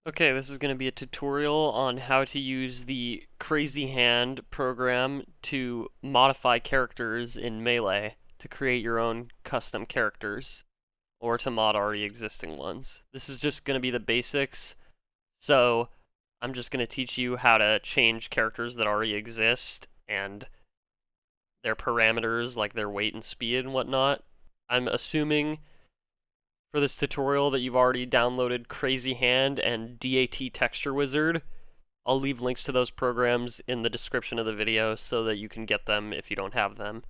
Okay, this is going to be a tutorial on how to use the Crazy Hand program to modify characters in Melee to create your own custom characters or to mod already existing ones. This is just going to be the basics, so I'm just going to teach you how to change characters that already exist and their parameters like their weight and speed and whatnot. I'm assuming for this tutorial that you've already downloaded Crazy Hand and DAT Texture Wizard. I'll leave links to those programs in the description of the video so that you can get them if you don't have them.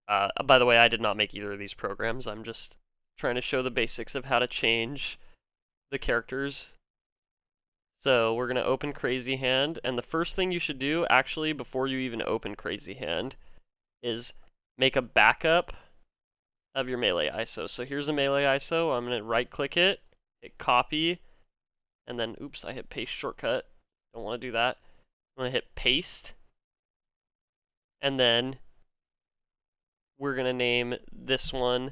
By the way, I did not make either of these programs. I'm just trying to show the basics of how to change the characters. So we're going to open Crazy Hand, and the first thing you should do, actually, before you even open Crazy Hand, is make a backup of your Melee ISO. So here's a Melee ISO. I'm going to right-click it, hit copy, and then, oops, I hit paste shortcut. Don't want to do that. I'm going to hit paste, and then we're going to name this one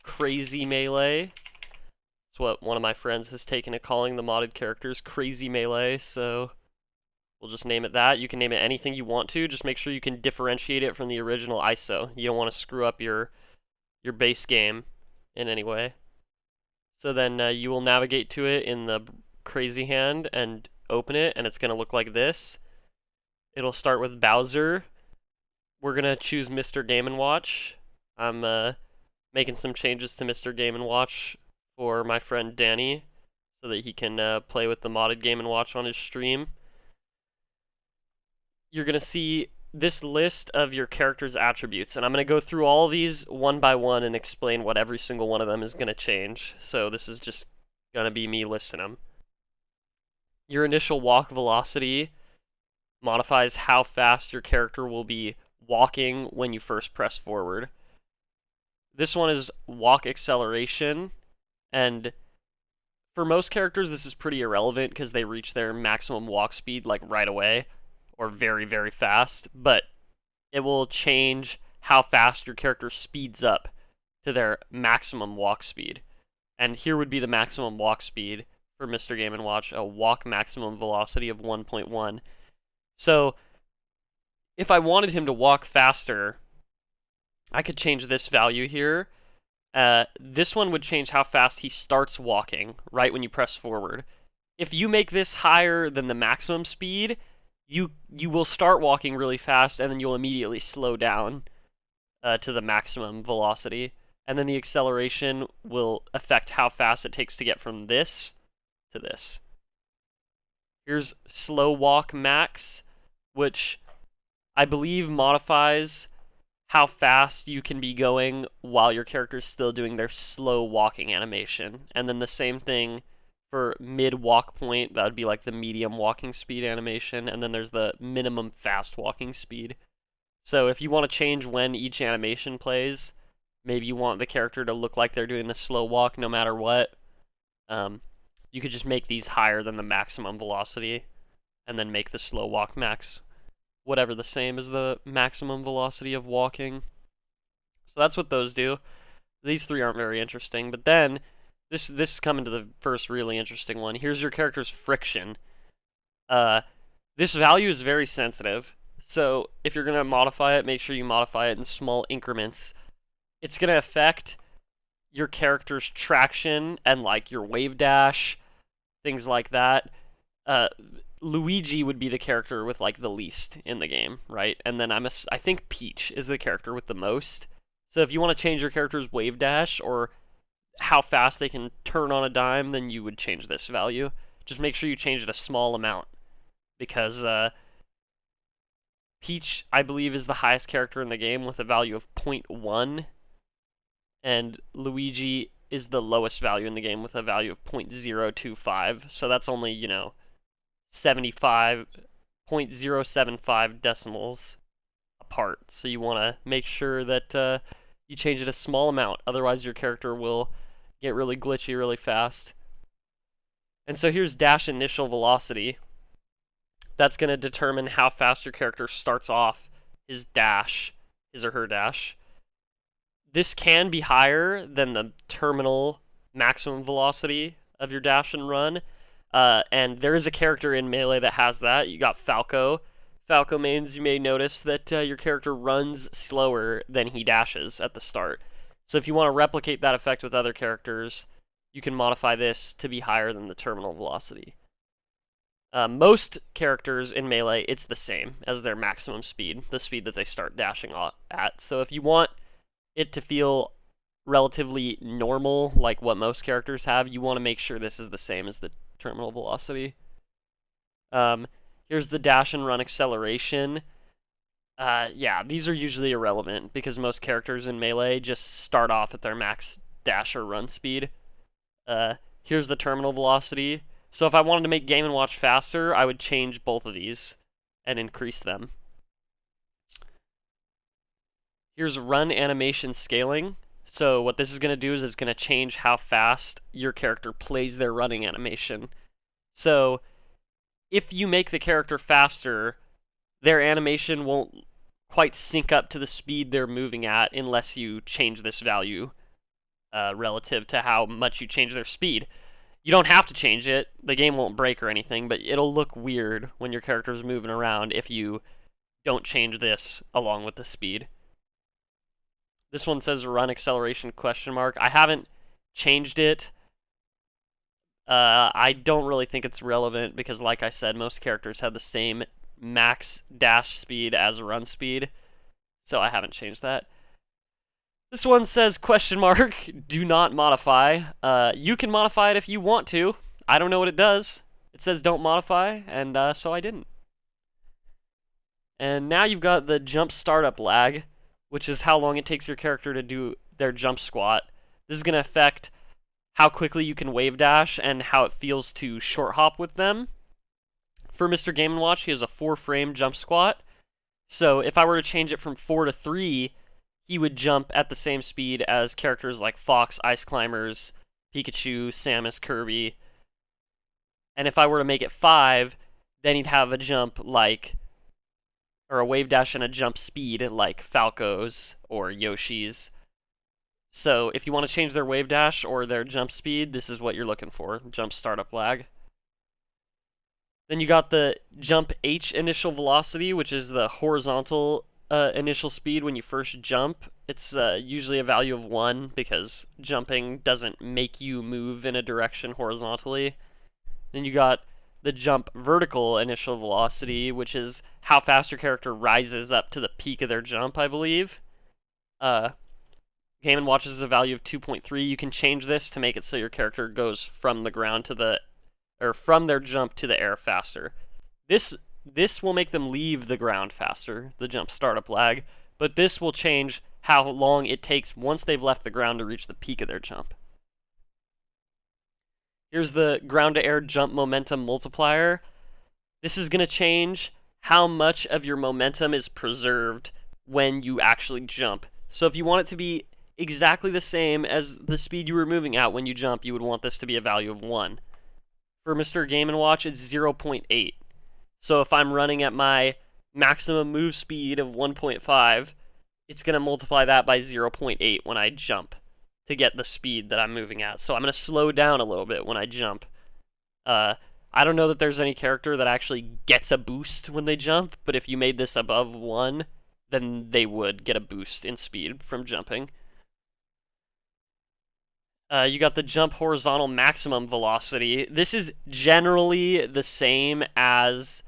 Crazy Melee. It's what one of my friends has taken to calling the modded characters, Crazy Melee, so we'll just name it that. You can name it anything you want to, just make sure you can differentiate it from the original ISO. You don't want to screw up your base game in any way. So then you will navigate to it in the Crazy Hand and open it, and it's going to look like this. It'll start with Bowser. We're going to choose Mr. Game & Watch. I'm making some changes to Mr. Game & Watch for my friend Danny so that he can play with the modded Game & Watch on his stream. You're going to see this list of your character's attributes, and I'm going to go through all of these one by one and explain what every single one of them is going to change. So this is just going to be me listing them. Your initial walk velocity modifies how fast your character will be walking when you first press forward. This one is walk acceleration, and for most characters this is pretty irrelevant because they reach their maximum walk speed like right away or very, very fast, but it will change how fast your character speeds up to their maximum walk speed. And here would be the maximum walk speed for Mr. Game & Watch, a walk maximum velocity of 1.1. So if I wanted him to walk faster, I could change this value here. This one would change how fast he starts walking right when you press forward. If you make this higher than the maximum speed, you will start walking really fast, and then you'll immediately slow down to the maximum velocity. And then the acceleration will affect how fast it takes to get from this to this. Here's slow walk max, which I believe modifies how fast you can be going while your character's still doing their slow walking animation. And then the same thing for mid walk point, that would be like the medium walking speed animation, and then there's the minimum fast walking speed. So if you want to change when each animation plays, maybe you want the character to look like they're doing the slow walk no matter what, you could just make these higher than the maximum velocity, and then make the slow walk max whatever the same as the maximum velocity of walking. So that's what those do. These three aren't very interesting, but then this is coming to the first really interesting one. Here's your character's friction. This value is very sensitive, so if you're going to modify it, make sure you modify it in small increments. It's going to affect your character's traction and like your wave dash, things like that. Luigi would be the character with like the least in the game, right? And then I think Peach is the character with the most. So if you want to change your character's wave dash or how fast they can turn on a dime, then you would change this value. Just make sure you change it a small amount, because Peach, I believe, is the highest character in the game with a value of 0.1, and Luigi is the lowest value in the game with a value of 0.025. So that's only, 0.075 decimals apart. So you want to make sure that you change it a small amount, otherwise your character will get really glitchy really fast. And so here's dash initial velocity. That's going to determine how fast your character starts off his dash, his or her dash. This can be higher than the terminal maximum velocity of your dash and run, And there is a character in Melee that has that. You got Falco. Falco mains, you may notice that your character runs slower than he dashes at the start. So if you want to replicate that effect with other characters, you can modify this to be higher than the terminal velocity. Most characters in Melee, it's the same as their maximum speed, the speed that they start dashing at. So if you want it to feel relatively normal, like what most characters have, you want to make sure this is the same as the terminal velocity. Here's the dash and run acceleration. Yeah, these are usually irrelevant because most characters in Melee just start off at their max dash or run speed. Here's the terminal velocity. So if I wanted to make Game & Watch faster, I would change both of these and increase them. Here's run animation scaling. So what this is going to do is it's going to change how fast your character plays their running animation. So if you make the character faster, their animation won't quite sync up to the speed they're moving at unless you change this value relative to how much you change their speed. You don't have to change it, the game won't break or anything, but it'll look weird when your character's moving around if you don't change this along with the speed. This one says run acceleration question mark. I haven't changed it. I don't really think it's relevant because, like I said, most characters have the same max dash speed as run speed, so I haven't changed that. This one says question mark, do not modify. You can modify it if you want to. I don't know what it does. It says don't modify, and so I didn't. And now you've got the jump startup lag, which is how long it takes your character to do their jump squat. This is going to affect how quickly you can wave dash and how it feels to short hop with them. For Mr. Game & Watch, he has a 4-frame jump squat. So if I were to change it from 4 to 3, he would jump at the same speed as characters like Fox, Ice Climbers, Pikachu, Samus, Kirby. And if I were to make it 5, then he'd have a jump like, or a wave dash and a jump speed like Falco's or Yoshi's. So if you want to change their wave dash or their jump speed, this is what you're looking for, jump startup lag. Then you got the jump H initial velocity, which is the horizontal initial speed when you first jump. It's usually a value of 1 because jumping doesn't make you move in a direction horizontally. Then you got the jump vertical initial velocity, which is how fast your character rises up to the peak of their jump, I believe. Game & Watch is a value of 2.3. You can change this to make it so your character goes from the ground to the, or from their jump to the air faster. This will make them leave the ground faster, the jump startup lag, but this will change how long it takes once they've left the ground to reach the peak of their jump. Here's the ground to air jump momentum multiplier. This is going to change how much of your momentum is preserved when you actually jump. So if you want it to be exactly the same as the speed you were moving at when you jump, you would want this to be a value of 1. For Mr. Game & Watch, it's 0.8. So if I'm running at my maximum move speed of 1.5, it's going to multiply that by 0.8 when I jump to get the speed that I'm moving at. So I'm going to slow down a little bit when I jump. I don't know that there's any character that actually gets a boost when they jump, but if you made this above 1, then they would get a boost in speed from jumping. You got the jump horizontal maximum velocity. This is generally the same as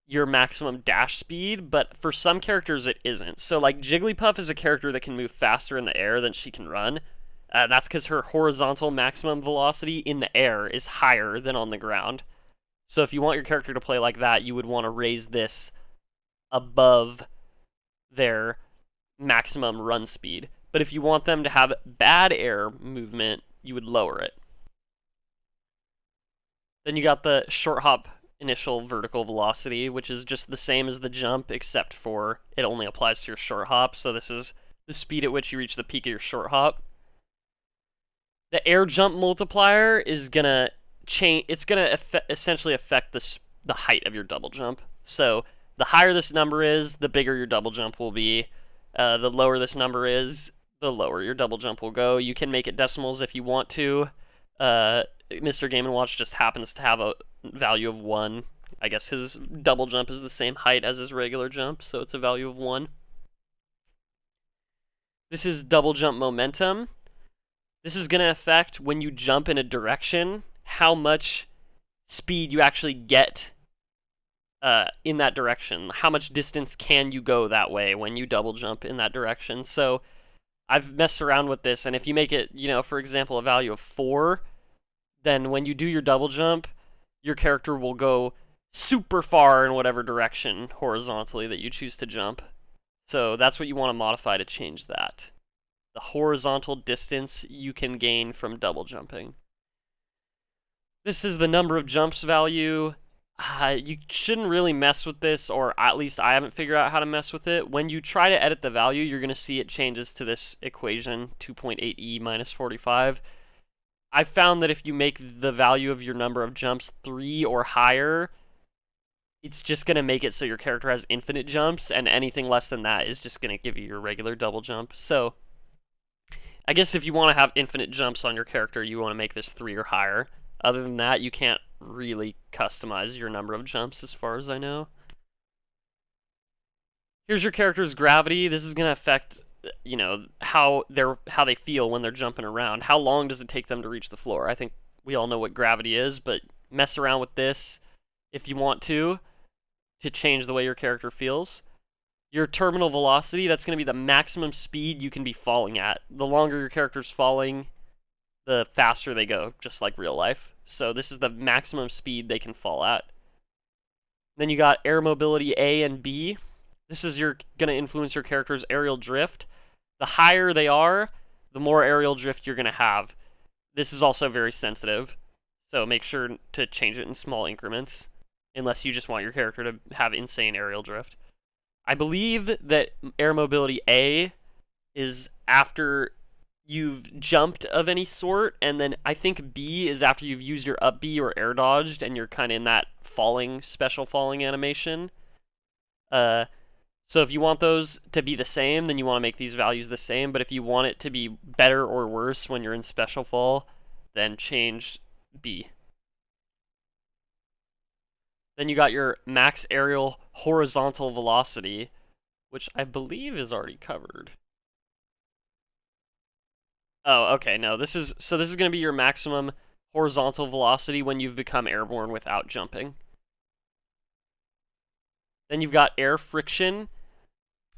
your maximum dash speed, but for some characters it isn't. So like Jigglypuff is a character that can move faster in the air than she can run. That's because her horizontal maximum velocity in the air is higher than on the ground. So if you want your character to play like that, you would want to raise this above their maximum run speed. But if you want them to have bad air movement, you would lower it. Then you got the short hop initial vertical velocity, which is just the same as the jump, except for it only applies to your short hop. So this is the speed at which you reach the peak of your short hop. The air jump multiplier is gonna change. It's gonna essentially affect the height of your double jump. So the higher this number is, the bigger your double jump will be. The lower this number is, the lower your double jump will go. You can make it decimals if you want to. Mr. Game & Watch just happens to have value of 1. I guess his double jump is the same height as his regular jump, so it's a value of 1. This is double jump momentum. This is going to affect when you jump in a direction, how much speed you actually get in that direction. How much distance can you go that way when you double jump in that direction? So I've messed around with this, and if you make it, for example, a value of 4, then when you do your double jump, your character will go super far in whatever direction horizontally that you choose to jump. So that's what you want to modify to change that. The horizontal distance you can gain from double jumping. This is the number of jumps value. You shouldn't really mess with this, or at least I haven't figured out how to mess with it. When you try to edit the value, you're going to see it changes to this equation, 2.8e minus 45. I've found that if you make the value of your number of jumps 3 or higher, it's just going to make it so your character has infinite jumps, and anything less than that is just going to give you your regular double jump. So I guess if you want to have infinite jumps on your character, you want to make this 3 or higher. Other than that, you can't really customize your number of jumps as far as I know. Here's your character's gravity. This is going to affect, how they feel when they're jumping around. How long does it take them to reach the floor? I think we all know what gravity is, but mess around with this if you want to change the way your character feels. Your terminal velocity, that's going to be the maximum speed you can be falling at. The longer your character's falling, the faster they go, just like real life. So this is the maximum speed they can fall at. Then you got air mobility A and B. This is going to influence your character's aerial drift. The higher they are, the more aerial drift you're going to have. This is also very sensitive, so make sure to change it in small increments, unless you just want your character to have insane aerial drift. I believe that air mobility A is after you've jumped of any sort, and then I think B is after you've used your up B or air dodged, and you're kind of in that special falling animation. So if you want those to be the same, then you want to make these values the same, but if you want it to be better or worse when you're in special fall, then change B. Then you got your max aerial horizontal velocity, which I believe is already covered. Oh, okay, no, this is going to be your maximum horizontal velocity when you've become airborne without jumping. Then you've got air friction.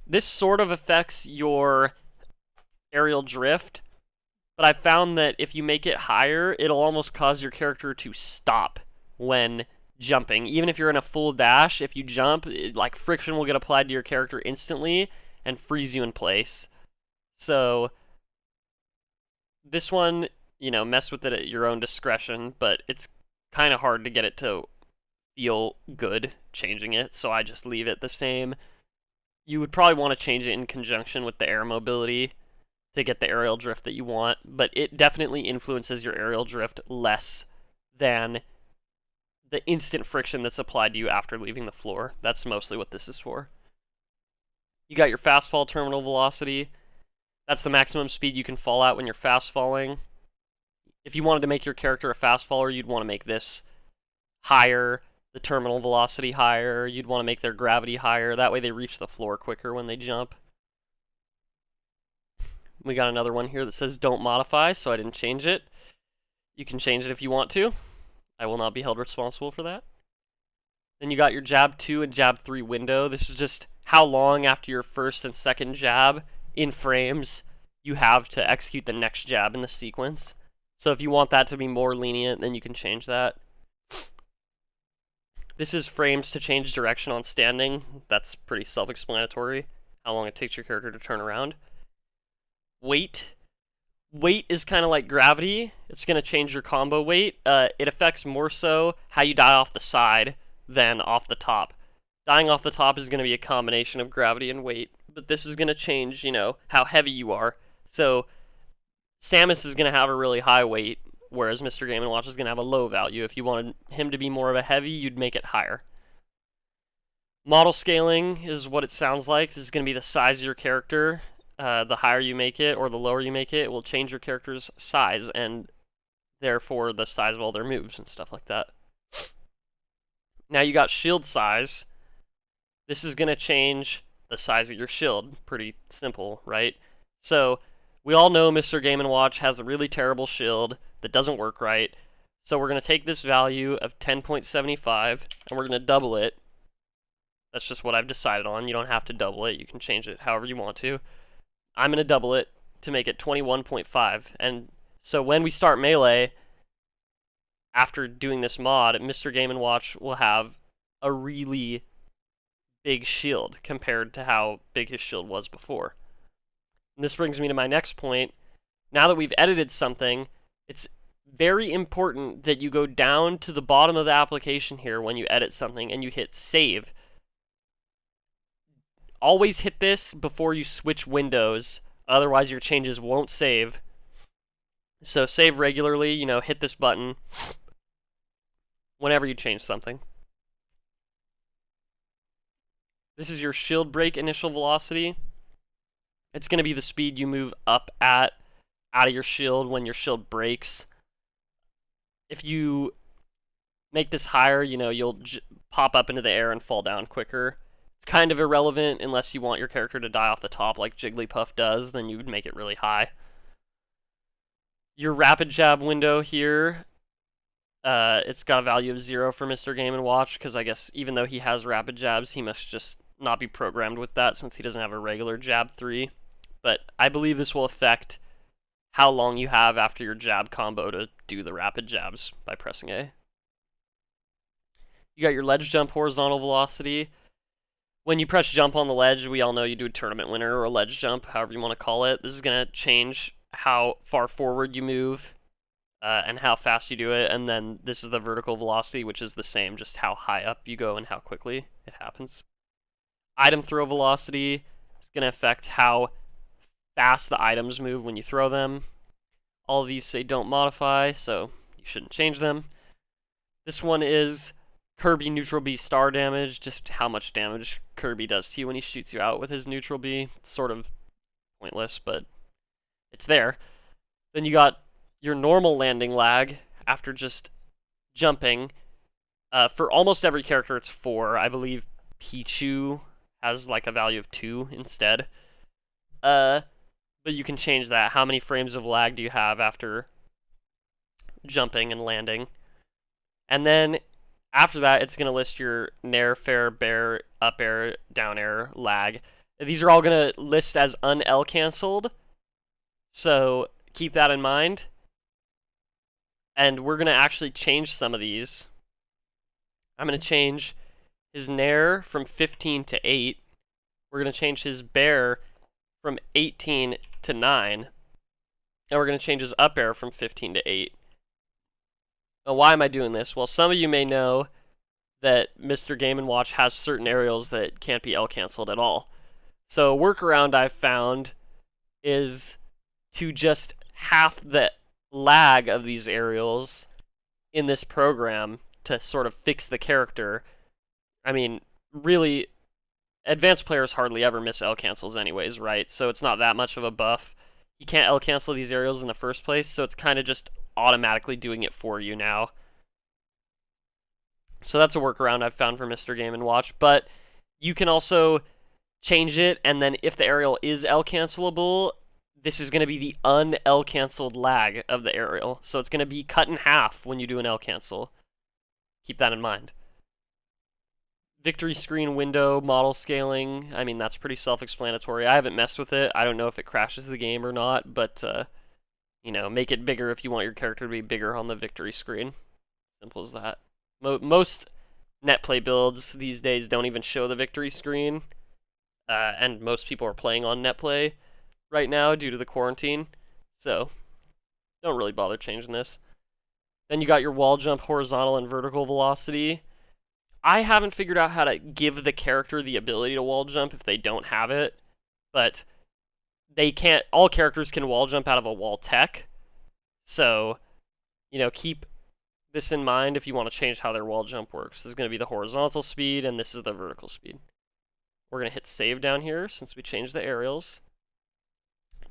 This sort of affects your aerial drift, but I found that if you make it higher, it'll almost cause your character to stop when jumping. Even if you're in a full dash, if you jump, like friction will get applied to your character instantly and freeze you in place. So this one, mess with it at your own discretion, but it's kind of hard to get it to feel good changing it, so I just leave it the same. You would probably want to change it in conjunction with the air mobility to get the aerial drift that you want, but it definitely influences your aerial drift less than the instant friction that's applied to you after leaving the floor. That's mostly what this is for. You got your fast fall terminal velocity. That's the maximum speed you can fall at when you're fast falling. If you wanted to make your character a fast faller, you'd want to make this higher, the terminal velocity higher. You'd want to make their gravity higher. That way they reach the floor quicker when they jump. We got another one here that says don't modify, so I didn't change it. You can change it if you want to. I will not be held responsible for that. Then you got your jab 2 and jab 3 window. This is just how long after your first and second jab in frames you have to execute the next jab in the sequence. So if you want that to be more lenient, then you can change that. This is frames to change direction on standing. That's pretty self-explanatory, how long it takes your character to turn around. Weight. Weight is kind of like gravity. It's going to change your combo weight. It affects more so how you die off the side than off the top. Dying off the top is going to be a combination of gravity and weight, but this is going to change, how heavy you are. So Samus is going to have a really high weight, whereas Mr. Game & Watch is going to have a low value. If you wanted him to be more of a heavy, you'd make it higher. Model scaling is what it sounds like. This is going to be the size of your character. The higher you make it or the lower you make it, it will change your character's size and therefore the size of all their moves and stuff like that. Now you got shield size. This is going to change the size of your shield. Pretty simple, right? So we all know Mr. Game & Watch has a really terrible shield that doesn't work right. So we're going to take this value of 10.75 and we're going to double it. That's just what I've decided on. You don't have to double it. You can change it however you want to. I'm going to double it to make it 21.5. And so when we start Melee, after doing this mod, Mr. Game & Watch will have a really big shield compared to how big his shield was before. And this brings me to my next point. Now that we've edited something, it's very important that you go down to the bottom of the application here when you edit something and you hit save. Always hit this before you switch windows, otherwise your changes won't save. So save regularly, hit this button whenever you change something. This is your shield break initial velocity. It's going to be the speed you move up out of your shield when your shield breaks. If you make this higher, you'll pop up into the air and fall down quicker. It's kind of irrelevant unless you want your character to die off the top like Jigglypuff does, then you would make it really high. Your rapid jab window here, it's got a value of 0 for Mr. Game & Watch, because I guess even though he has rapid jabs, he must just not be programmed with that since he doesn't have a regular jab 3. But I believe this will affect how long you have after your jab combo to do the rapid jabs by pressing A. You got your ledge jump horizontal velocity. When you press jump on the ledge, we all know you do a tournament winner or a ledge jump, however you want to call it. This is going to change how far forward you move and how fast you do it. And then this is the vertical velocity, which is the same, just how high up you go and how quickly it happens. Item throw velocity is going to affect how fast the items move when you throw them. All of these say don't modify, so you shouldn't change them. This one is Kirby neutral B star damage, just how much damage Kirby does to you when he shoots you out with his neutral B. It's sort of pointless, but it's there. Then you got your normal landing lag after just jumping. For almost every character it's 4. I believe Pichu has like a value of 2 instead. But you can change that. How many frames of lag do you have after jumping and landing? And then after that, it's going to list your nair, fair, bear, up air, down air, lag. These are all going to list as un-L canceled, so keep that in mind. And we're going to actually change some of these. I'm going to change his nair from 15 to 8. We're going to change his bear from 18 to 9. And we're going to change his up air from 15 to 8. Now, why am I doing this? Well, some of you may know that Mr. Game & Watch has certain aerials that can't be L-canceled at all. So a workaround I've found is to just half the lag of these aerials in this program to sort of fix the character. I mean, really, advanced players hardly ever miss L-cancels anyways, right? So it's not that much of a buff. You can't L-cancel these aerials in the first place, so it's kind of just automatically doing it for you now. So that's a workaround I've found for Mr. Game & Watch, but you can also change it, and then if the aerial is L-cancelable, this is going to be the un-L-canceled lag of the aerial. So it's going to be cut in half when you do an L-cancel. Keep that in mind. Victory screen window, model scaling, I mean, that's pretty self-explanatory. I haven't messed with it. I don't know if it crashes the game or not, but, make it bigger if you want your character to be bigger on the victory screen. Simple as that. Most netplay builds these days don't even show the victory screen, and most people are playing on netplay right now due to the quarantine, so don't really bother changing this. Then you got your wall jump horizontal and vertical velocity. I haven't figured out how to give the character the ability to wall jump if they don't have it, but they can't. All characters can wall jump out of a wall tech, so keep this in mind if you want to change how their wall jump works. This is going to be the horizontal speed, and this is the vertical speed. We're going to hit save down here since we changed the aerials.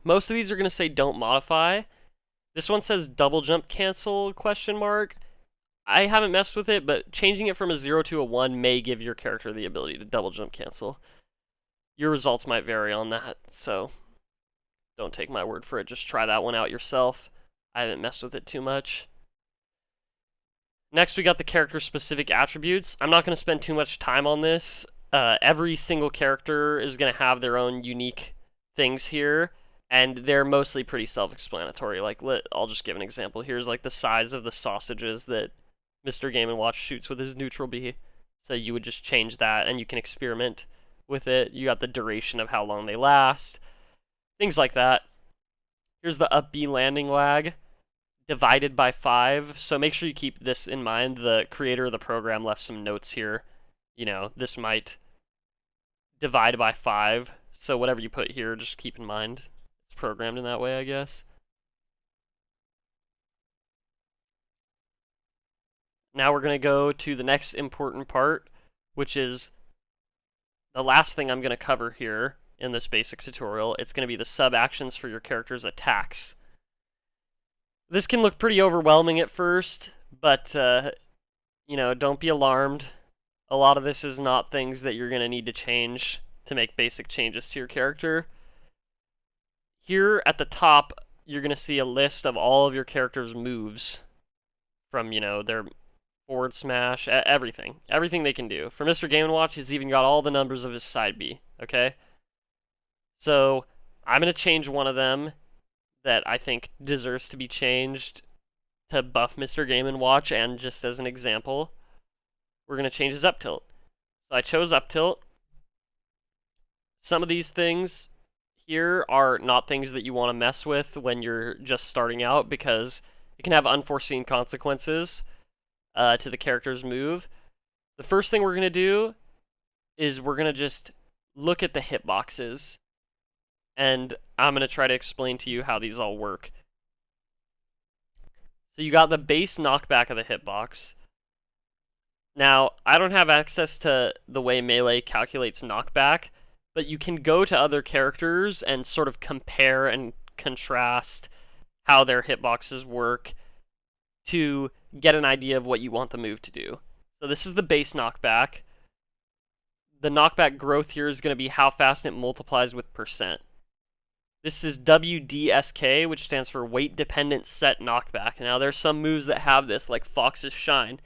Most of these are going to say don't modify. This one says double jump cancel question mark. I haven't messed with it, but changing it from a 0 to a 1 may give your character the ability to double jump cancel. Your results might vary on that, so don't take my word for it. Just try that one out yourself. I haven't messed with it too much. Next, we got the character-specific attributes. I'm not going to spend too much time on this. Every single character is going to have their own unique things here, and they're mostly pretty self-explanatory. Like, I'll just give an example. Here's like the size of the sausages that Mr. Game & Watch shoots with his neutral B. So you would just change that, and you can experiment with it. You got the duration of how long they last, things like that. Here's the up B landing lag, divided by 5. So make sure you keep this in mind. The creator of the program left some notes here. You know, this might divide by 5. So whatever you put here, just keep in mind. It's programmed in that way, I guess. Now we're going to go to the next important part, which is the last thing I'm going to cover here in this basic tutorial. It's going to be the sub-actions for your character's attacks. This can look pretty overwhelming at first, but, you know, don't be alarmed. A lot of this is not things that you're going to need to change to make basic changes to your character. Here at the top, you're going to see a list of all of your character's moves from, you know, their forward smash, everything. Everything they can do. For Mr. Game & Watch, he's even got all the numbers of his side B, okay? So, I'm going to change one of them that I think deserves to be changed to buff Mr. Game & Watch, and just as an example, we're going to change his up tilt. So I chose up tilt. Some of these things here are not things that you want to mess with when you're just starting out, because it can have unforeseen consequences to the character's move. The first thing we're going to do is we're going to just look at the hitboxes, and I'm going to try to explain to you how these all work. So you got the base knockback of the hitbox. Now, I don't have access to the way Melee calculates knockback, but you can go to other characters and sort of compare and contrast how their hitboxes work to get an idea of what you want the move to do. So this is the base knockback. The knockback growth here is going to be how fast it multiplies with percent. This is WDSK, which stands for weight dependent set knockback. Now there's some moves that have this, like Fox's Shine.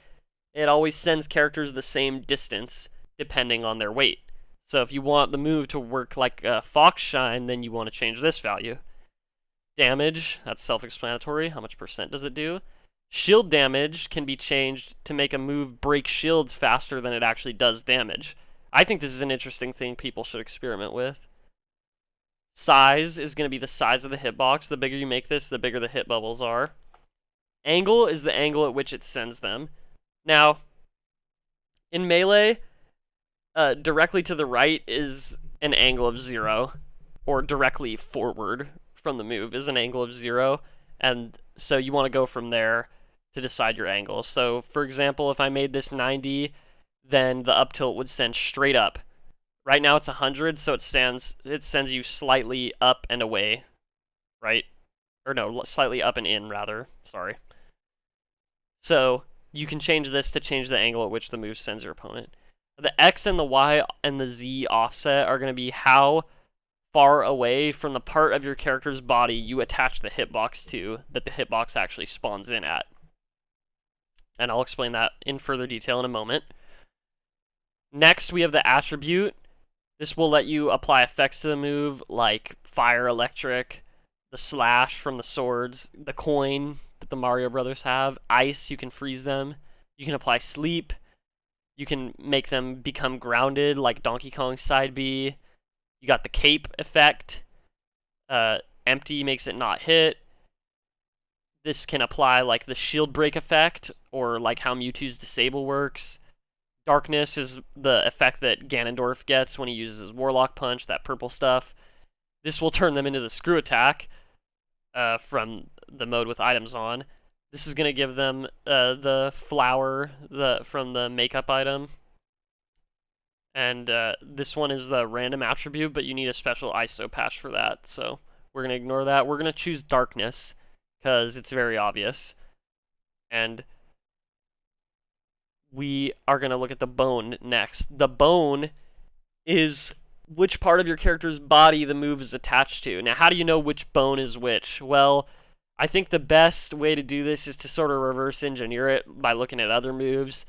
It always sends characters the same distance depending on their weight. So if you want the move to work like Fox Shine, then you want to change this value. Damage, that's self-explanatory. How much percent does it do? Shield damage can be changed to make a move break shields faster than it actually does damage. I think this is an interesting thing people should experiment with. Size is going to be the size of the hitbox. The bigger you make this, the bigger the hit bubbles are. Angle is the angle at which it sends them. Now, in Melee, directly to the right is an angle of 0, or directly forward from the move is an angle of 0, and so you want to go from there to decide your angle. So, for example, if I made this 90, then the up tilt would send straight up. Right now it's 100, so it sends you slightly up and away, right? Or no, slightly up and in, rather. Sorry. So you can change this to change the angle at which the move sends your opponent. The X and the Y and the Z offset are going to be how far away from the part of your character's body you attach the hitbox to that the hitbox actually spawns in at. And I'll explain that in further detail in a moment. Next, we have the attribute. This will let you apply effects to the move, like fire, electric, the slash from the swords, the coin that the Mario Brothers have, ice, you can freeze them, you can apply sleep, you can make them become grounded, like Donkey Kong's side B, you got the cape effect, empty makes it not hit. This can apply like the shield break effect, or like how Mewtwo's disable works. Darkness is the effect that Ganondorf gets when he uses his Warlock Punch, that purple stuff. This will turn them into the Screw Attack from the mode with items on. This is going to give them the flower from the makeup item. And this one is the random attribute, but you need a special ISO patch for that. So we're going to ignore that. We're going to choose Darkness, because it's very obvious. And we are going to look at the bone next. The bone is which part of your character's body the move is attached to. Now, how do you know which bone is which? Well, I think the best way to do this is to sort of reverse engineer it by looking at other moves.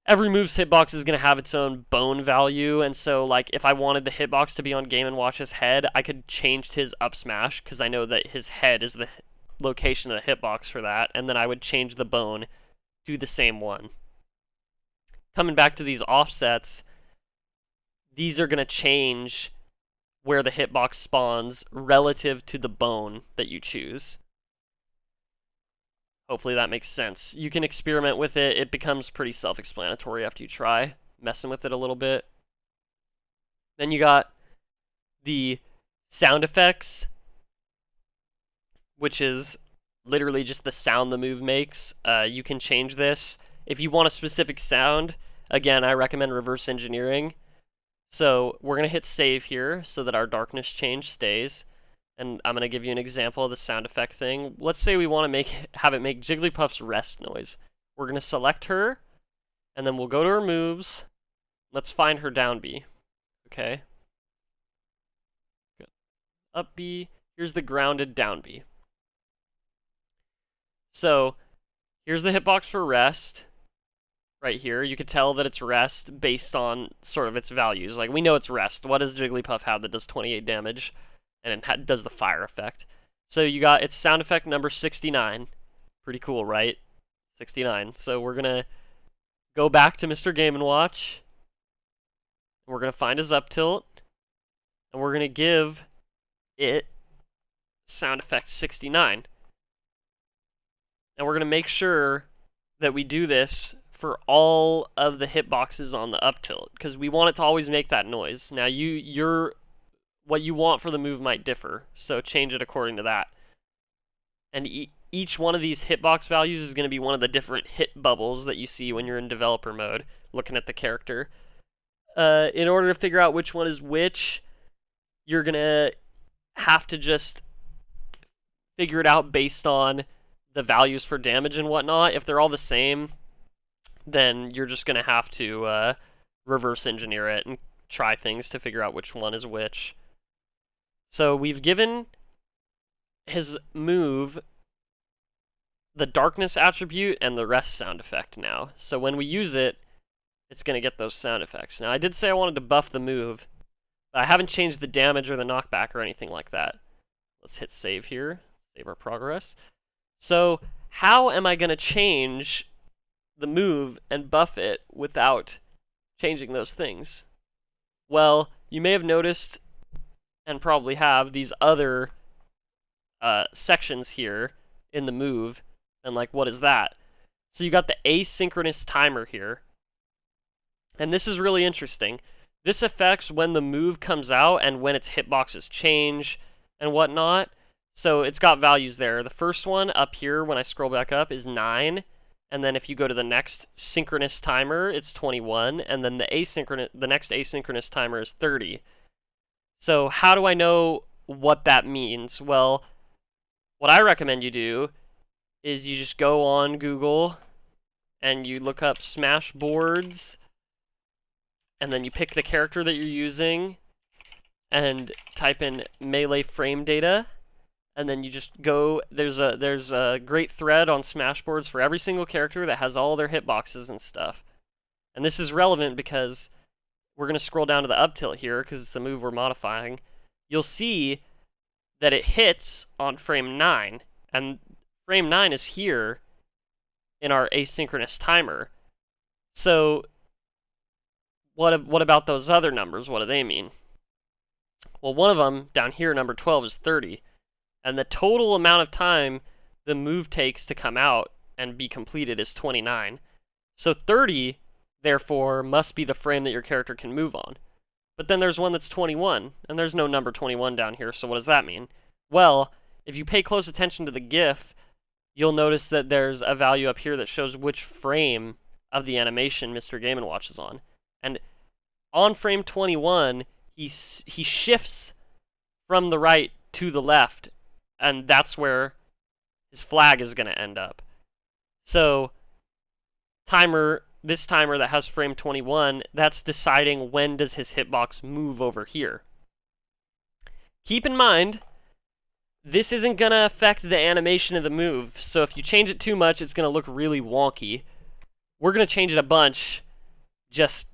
Every move's hitbox is going to have its own bone value, and so like if I wanted the hitbox to be on Game & Watch's head, I could change his up smash because I know that his head is the location of the hitbox for that, and then I would change the bone to the same one. Coming back to these offsets, these are going to change where the hitbox spawns relative to the bone that you choose. Hopefully that makes sense. You can experiment with it. It becomes pretty self-explanatory after you try messing with it a little bit. Then you got the sound effects, which is literally just the sound the move makes. You can change this. If you want a specific sound, again, I recommend reverse engineering. So we're going to hit save here so that our darkness change stays. And I'm going to give you an example of the sound effect thing. Let's say we want to have it make Jigglypuff's rest noise. We're going to select her, and then we'll go to her moves. Let's find her down B. Okay. Good. Up B. Here's the grounded down B. So here's the hitbox for rest. Right here, you could tell that it's rest based on sort of its values. Like, we know it's rest. What does Jigglypuff have that does 28 damage? And it does the fire effect. So you got its sound effect number 69. Pretty cool, right? 69. So we're going to go back to Mr. Game & Watch. We're going to find his up tilt. And we're going to give it sound effect 69. And we're going to make sure that we do this for all of the hitboxes on the up tilt, because we want it to always make that noise. Now, what you want for the move might differ, so change it according to that. And each one of these hitbox values is going to be one of the different hit bubbles that you see when you're in developer mode, looking at the character. In order to figure out which one is which, you're going to have to just figure it out based on the values for damage and whatnot. If they're all the same, then you're just going to have to reverse engineer it and try things to figure out which one is which. So we've given his move the darkness attribute and the rest sound effect now. So when we use it, it's going to get those sound effects. Now, I did say I wanted to buff the move, but I haven't changed the damage or the knockback or anything like that. Let's hit save here, save our progress. So how am I going to change the move and buff it without changing those things? Well, you may have noticed, and probably have, these other sections here in the move, and like, what is that? So you got the asynchronous timer here, and this is really interesting. This affects when the move comes out and when its hitboxes change and whatnot. So it's got values there. The first one up here, when I scroll back up, is 9. And then if you go to the next synchronous timer, it's 21. And then the next asynchronous timer is 30. So how do I know what that means? Well, what I recommend you do is you just go on Google and you look up Smash Boards, and then you pick the character that you're using and type in melee frame data, and then you just go, there's a great thread on Smashboards for every single character that has all their hitboxes and stuff. And this is relevant because we're going to scroll down to the up tilt here because it's the move we're modifying. You'll see that it hits on frame 9, and frame 9 is here in our asynchronous timer. So what about those other numbers? What do they mean? Well, one of them down here, number 12, is 30. And the total amount of time the move takes to come out and be completed is 29. So 30, therefore, must be the frame that your character can move on. But then there's one that's 21, and there's no number 21 down here, so what does that mean? Well, if you pay close attention to the GIF, you'll notice that there's a value up here that shows which frame of the animation Mr. Game & Watch is on. And on frame 21, he shifts from the right to the left, and that's where his flag is going to end up. So timer this timer that has frame 21, that's deciding when does his hitbox move over here. Keep in mind, this isn't going to affect the animation of the move, so if you change it too much, it's going to look really wonky. We're going to change it a bunch, just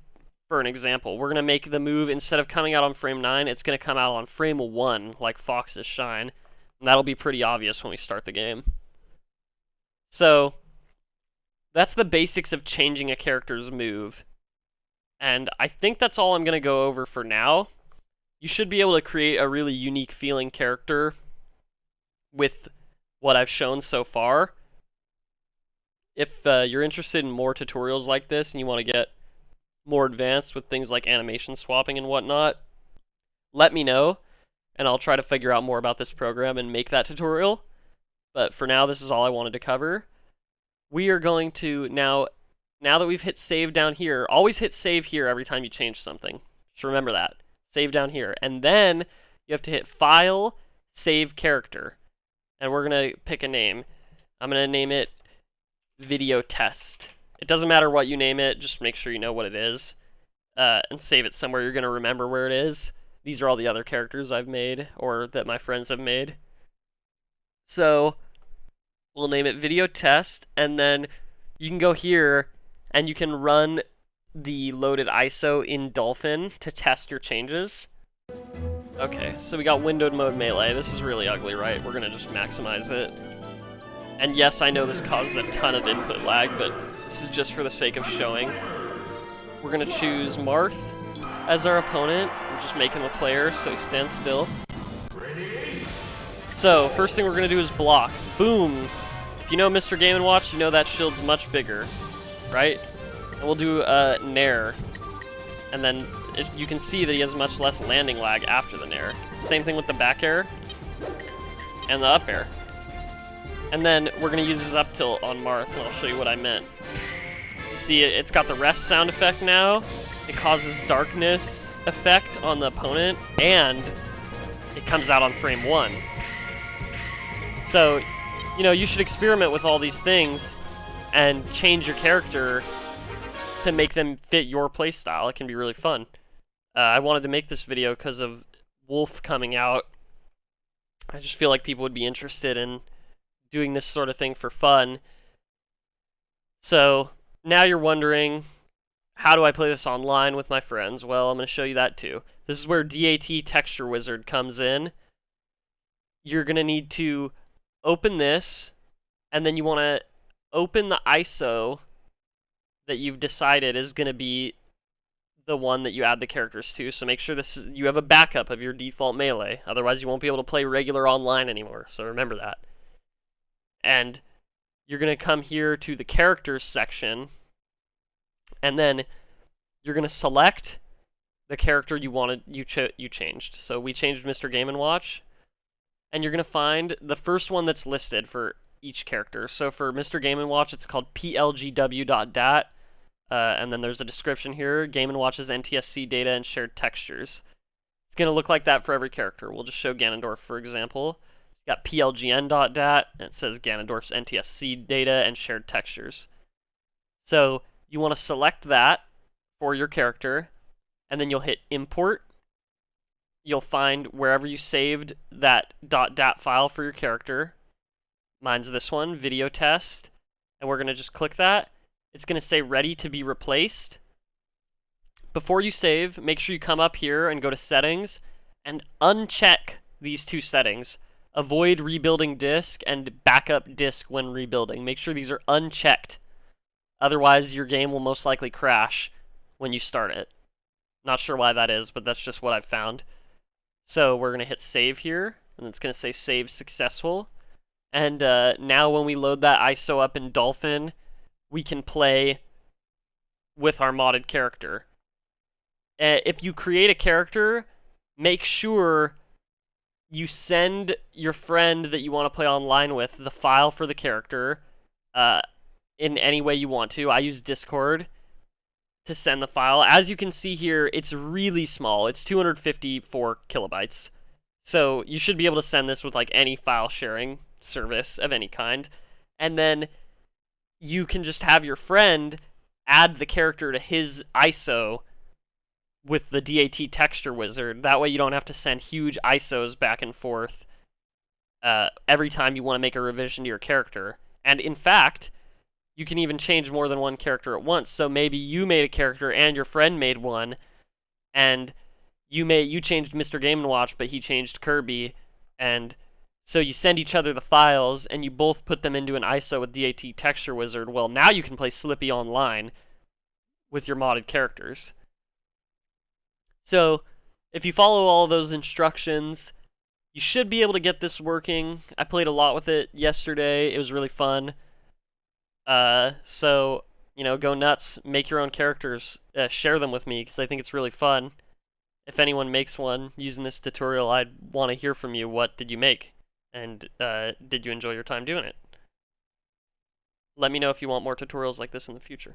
for an example. We're going to make the move, instead of coming out on frame 9, it's going to come out on frame 1, like Fox's Shine, and that'll be pretty obvious when we start the game. So, that's the basics of changing a character's move, and I think that's all I'm going to go over for now. You should be able to create a really unique feeling character with what I've shown so far. If you're interested in more tutorials like this and you want to get more advanced with things like animation swapping and whatnot, let me know, and I'll try to figure out more about this program and make that tutorial. But for now, this is all I wanted to cover. We are going to, now that we've hit save down here, always hit save here every time you change something. Just remember that. Save down here. And then you have to hit File, Save Character. And we're going to pick a name. I'm going to name it Video Test. It doesn't matter what you name it, just make sure you know what it is. And save it somewhere you're going to remember where it is. These are all the other characters I've made, or that my friends have made. So, we'll name it Video Test, and then you can go here, and you can run the loaded ISO in Dolphin to test your changes. Okay, so we got windowed mode melee. This is really ugly, right? We're gonna just maximize it. And yes, I know this causes a ton of input lag, but this is just for the sake of showing. We're gonna choose Marth as our opponent. We'll just make him a player, so he stands still. So, first thing we're gonna do is block. Boom! If you know Mr. Game & Watch, you know that shield's much bigger, right? And we'll do Nair. And then you can see that he has much less landing lag after the Nair. Same thing with the back air and the up air. And then we're going to use his up tilt on Marth, and I'll show you what I meant. You see, it's got the rest sound effect now. It causes darkness effect on the opponent, and it comes out on frame 1. So, you know, you should experiment with all these things and change your character to make them fit your playstyle. It can be really fun. I wanted to make this video because of Wolf coming out. I just feel like people would be interested in doing this sort of thing for fun. So, now you're wondering, how do I play this online with my friends? Well, I'm going to show you that too. This is where DAT Texture Wizard comes in. You're going to need to open this, and then you want to open the ISO that you've decided is going to be the one that you add the characters to. So make sure you have a backup of your default melee. Otherwise, you won't be able to play regular online anymore. So remember that. And you're going to come here to the characters section, and then you're going to select the character you changed. So we changed Mr. Game & Watch, and you're going to find the first one that's listed for each character. So for Mr. Game & Watch, it's called plgw.dat, and then there's a description here, Game & Watch's NTSC data and shared textures. It's going to look like that for every character. We'll just show Ganondorf, for example. It's got plgn.dat, and it says Ganondorf's NTSC data and shared textures. So you want to select that for your character, and then you'll hit import. You'll find wherever you saved that .dat file for your character. Mine's this one, video test, and we're going to just click that. It's going to say ready to be replaced. Before you save, make sure you come up here and go to settings and uncheck these two settings. Avoid rebuilding disk and backup disk when rebuilding. Make sure these are unchecked. Otherwise, your game will most likely crash when you start it. Not sure why that is, but that's just what I've found. So we're going to hit save here, and it's going to say save successful. And now when we load that ISO up in Dolphin, we can play with our modded character. If you create a character, make sure you send your friend that you want to play online with the file for the character in any way you want to. I use Discord to send the file. As you can see here, it's really small. It's 254 kilobytes. So you should be able to send this with like any file sharing service of any kind. And then you can just have your friend add the character to his ISO with the DAT texture wizard. That way you don't have to send huge ISOs back and forth every time you want to make a revision to your character. And in fact, you can even change more than one character at once. So maybe you made a character and your friend made one, and you changed Mr. Game & Watch, but he changed Kirby, and so you send each other the files, and you both put them into an ISO with DAT Texture Wizard. Well, now you can play Slippy online with your modded characters. So, if you follow all those instructions, you should be able to get this working. I played a lot with it yesterday. It was really fun. So, go nuts. Make your own characters. Share them with me, because I think it's really fun. If anyone makes one using this tutorial, I'd want to hear from you. What did you make? And did you enjoy your time doing it? Let me know if you want more tutorials like this in the future.